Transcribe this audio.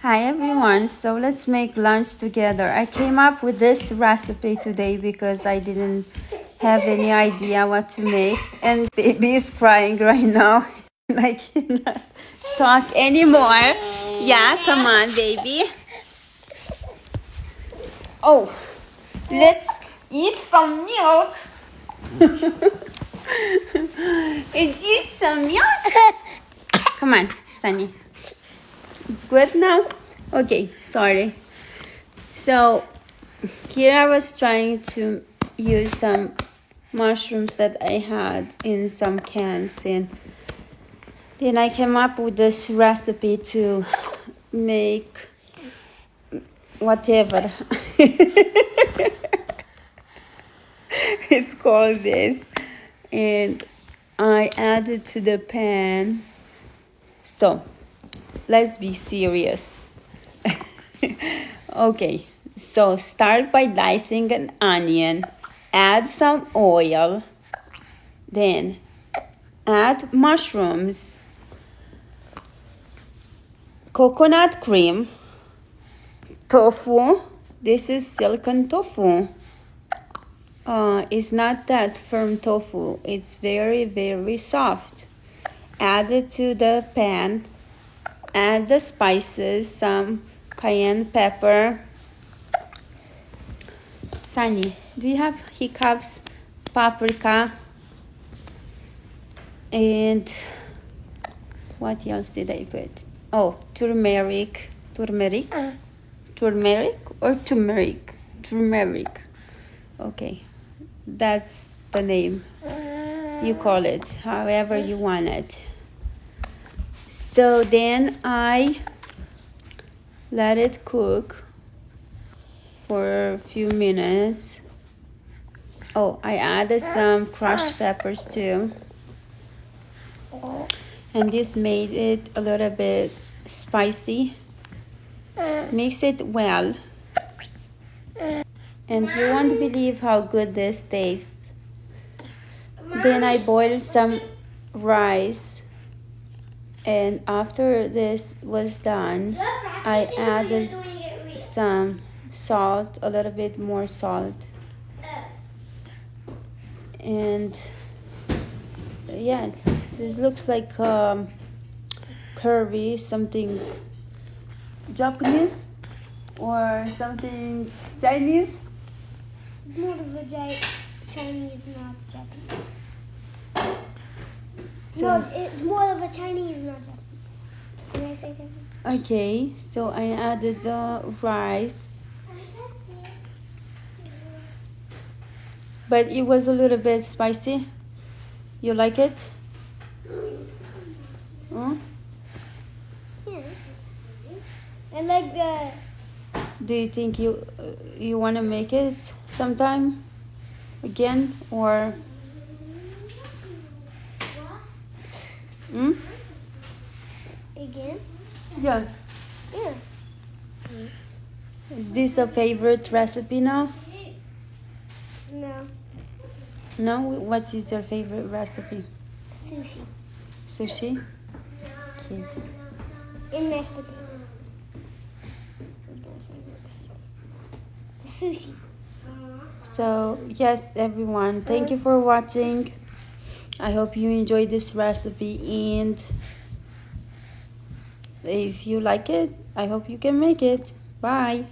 Hi everyone, so let's make lunch together. I came up with this recipe today because I didn't have any idea what to make, and baby is crying right now and I cannot talk anymore. Yeah, come on baby. Oh, let's eat some milk. Let's eat some milk. Come on, Sunny. It's good now? Okay, sorry. So here I was trying to use some mushrooms that I had in some cans, and then I came up with this recipe to make whatever it's called this, and I added to the pan. So let's be serious. Okay, so start by dicing an onion, add some oil, then add mushrooms, coconut cream, tofu. This is silicone tofu. It's not that firm tofu. It's very, very soft. Add it to the pan. Add the spices, some cayenne pepper. Sunny, do you have hiccups? Paprika. And what else did I put? Oh, turmeric. Turmeric or turmeric? Turmeric. Okay, that's the name. You call it however you want it. So then I let it cook for a few minutes. Oh, I added some crushed peppers too. And this made it a little bit spicy. Mix it well. And you won't believe how good this tastes. Then I boiled some rice. And after this was done, I added some salt, a little bit more salt. And yes, this looks like curry, something Japanese or something Chinese. More of a Chinese, not Japanese. So, No, it's more of a Chinese, not Japanese. Can I say Japanese? okay, so I added the rice, but it was a little bit spicy. You like it? Huh? Yeah. I like the... Do you think you want to make it sometime again, or Again? yeah? Yeah. Is this a favorite recipe now? No. No? What is your favorite recipe? Sushi. Sushi? Okay. And mashed potatoes. The sushi. So yes, everyone, thank you for watching. I hope you enjoyed this recipe, and if you like it, I hope you can make it. Bye.